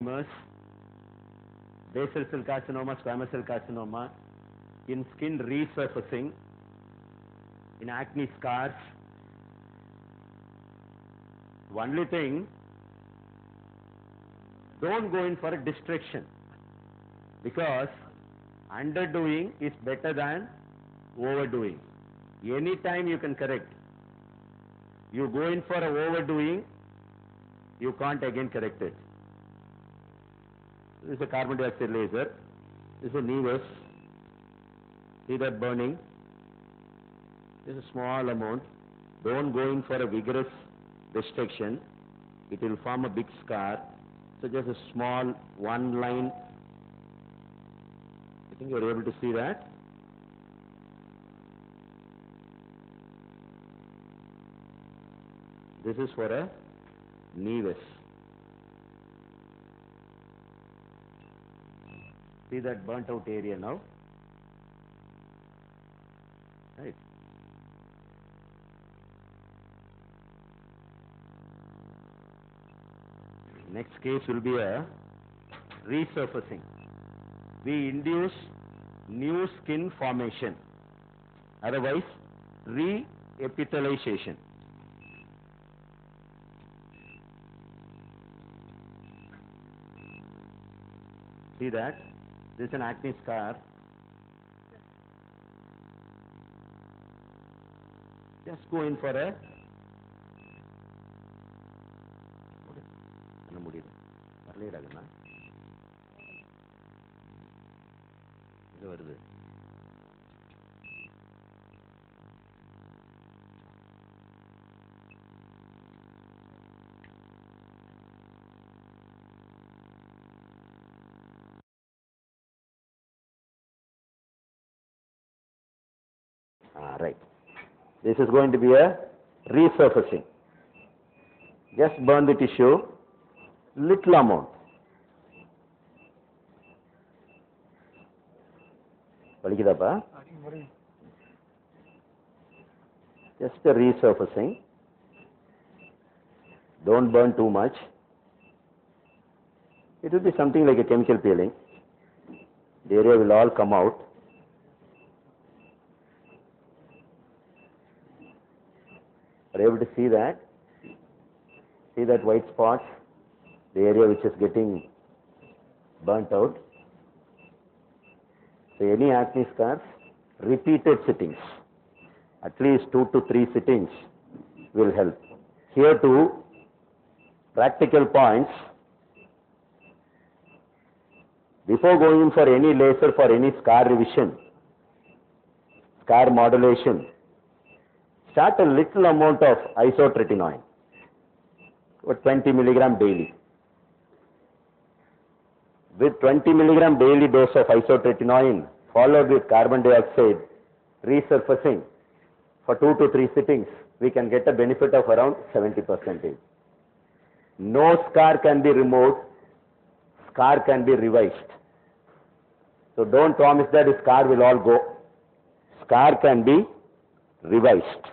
tumors, basal cell carcinoma, squamous cell carcinoma, in skin resurfacing, in acne scars. Only thing, don't go in for a distraction, because underdoing is better than overdoing. Anytime you can correct. You go in for a overdoing, you can't again correct it. This is a carbon dioxide laser. This is a nevus. See that burning? This is a small amount. Don't go in for a vigorous restriction. It will form a big scar. So just a small one line. I think you are able to see that. This is for a nevus. See that burnt out area now? Right. Next case will be a resurfacing. We induce new skin formation, otherwise re-epithelialization. See that? This is an acne scar. Just go in for a right. This is going to be a resurfacing. Just burn the tissue, little amount. Just a resurfacing. Don't burn too much. It will be something like a chemical peeling. The area will all come out. Are you able to see that? See that white spot? The area which is getting burnt out. So any acne scars, repeated sittings, at least 2 to 3 sittings will help. Here too, practical points. Before going in for any laser for any scar revision, scar modulation, start a little amount of isotretinoin, about 20 milligram daily. With 20 milligram daily dose of isotretinoin, followed with carbon dioxide resurfacing for 2 to 3 sittings, we can get a benefit of around 70%. No scar can be removed, scar can be revised. So don't promise that the scar will all go. Scar can be revised.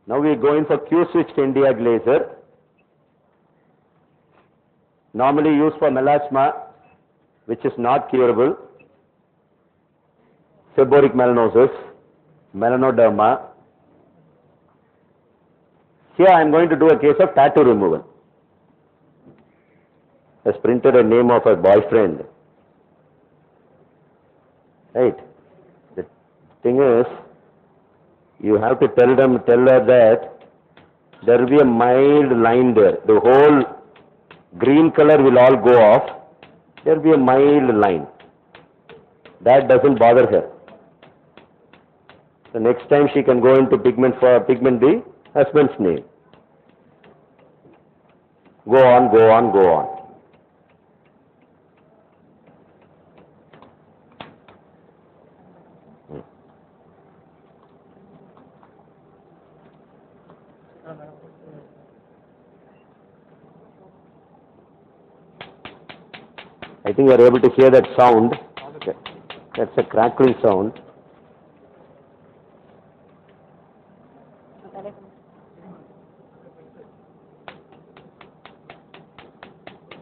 Now we go in for Q-switched Nd:YAG laser. Normally used for melasma, which is not curable, seborrheic melanosis, melanoderma. Here I am going to do a case of tattoo removal. Has printed a name of a boyfriend. Right. The thing is, you have to tell her that there will be a mild line there. The whole green color will all go off. There will be a mild line. That doesn't bother her. The next time she can go into pigment the husband's name. Go on, go on, go on. I think you are able to hear that sound. That's a crackling sound.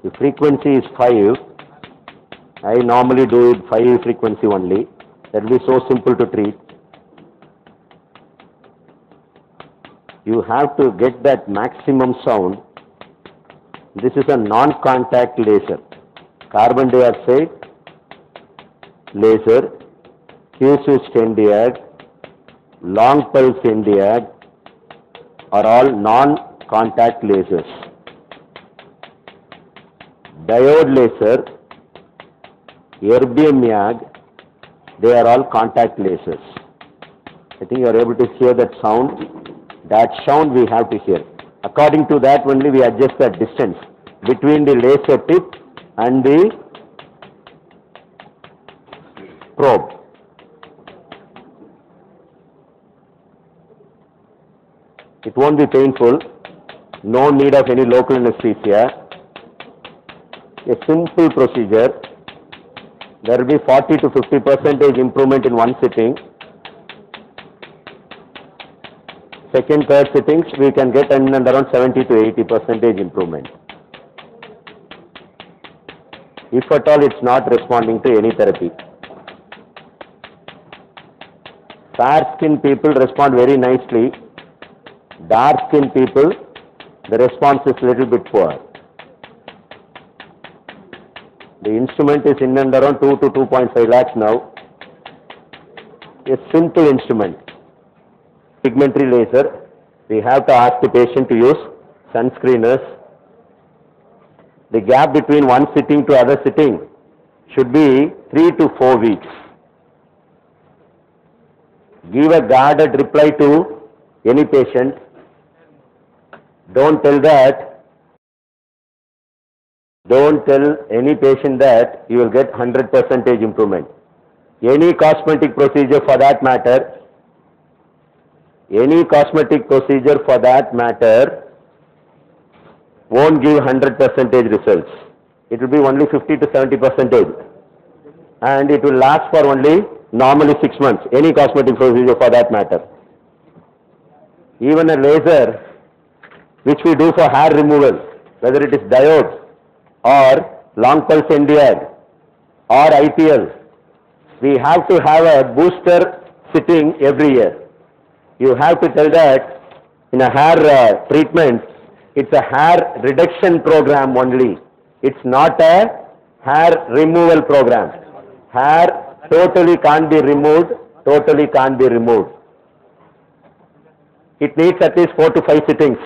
The frequency is 5. I normally do it 5 frequency only. That will be so simple to treat. You have to get that maximum sound. This is a non-contact laser. Carbon dioxide laser, Q-switched Nd:YAG, long pulse Nd:YAG are all non-contact lasers. Diode laser, erbium YAG, they are all contact lasers. I think you are able to hear that sound. That sound we have to hear. According to that only we adjust the distance between the laser tip and the probe. It won't be painful. No need of any local anesthesia. A simple procedure. There will be 40 to 50% improvement in one sitting. Second, third sittings, we can get around 70 to 80% improvement. If at all it's not responding to any therapy. Fair skin people respond very nicely. Dark skin people, the response is little bit poor. The instrument is in and around 2 to 2.5 lakhs now. A simple instrument. Pigmentary laser. We have to ask the patient to use sunscreeners. The gap between one sitting to other sitting should be 3 to 4 weeks. Give a guarded reply to any patient. Don't tell any patient that you will get 100% improvement. Any cosmetic procedure for that matter, won't give 100% results. It will be only 50 to 70%. And it will last for only normally 6 months. Any cosmetic procedure for that matter. Even a laser which we do for hair removal, whether it is diode or long pulse Nd:YAG or IPL, we have to have a booster sitting every year. You have to tell that in a hair treatment, it's a hair reduction program only. It's not a hair removal program. Hair totally can't be removed, It needs at least 4 to 5 sittings.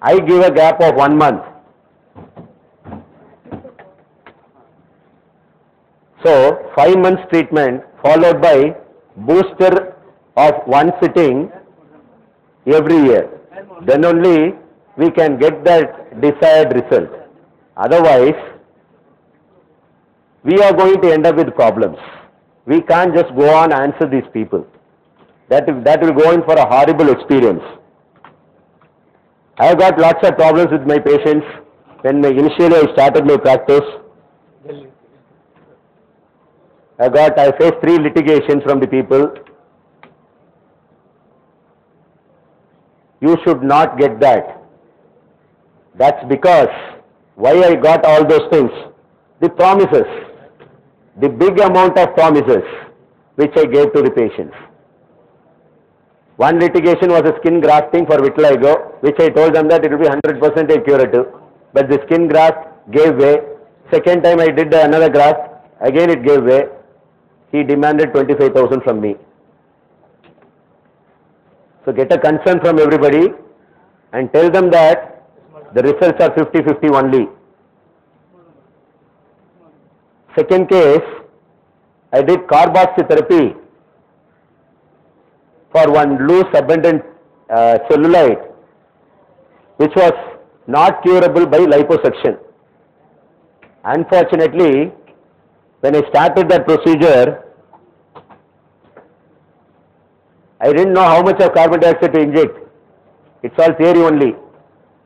I give a gap of 1 month. So 5 months treatment followed by booster of 1 sitting every year. Then only we can get that desired result. Otherwise, we are going to end up with problems. We can't just go on and answer these people. That will go in for a horrible experience. I have got lots of problems with my patients. When initially I started my practice, I faced 3 litigations from the people. You should not get that. That's because, why I got all those things? The promises, the big amount of promises which I gave to the patients. One litigation was a skin grafting for vitiligo, which I told them that it will be 100% curative. But the skin graft gave way. Second time I did another graft, again it gave way. He demanded 25,000 from me. So get a consent from everybody and tell them that the results are 50-50 only. Second case, I did carboxytherapy for one loose abundant cellulite, which was not curable by liposuction. Unfortunately, when I started that procedure, I didn't know how much of carbon dioxide to inject. It's all theory only.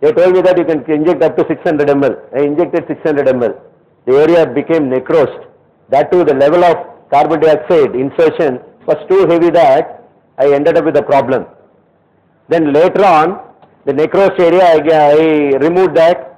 They told me that you can inject up to 600 ml. I injected 600 ml. The area became necrosed. That too, the level of carbon dioxide insertion was too heavy that I ended up with a problem. Then later on, the necrosed area, I removed that.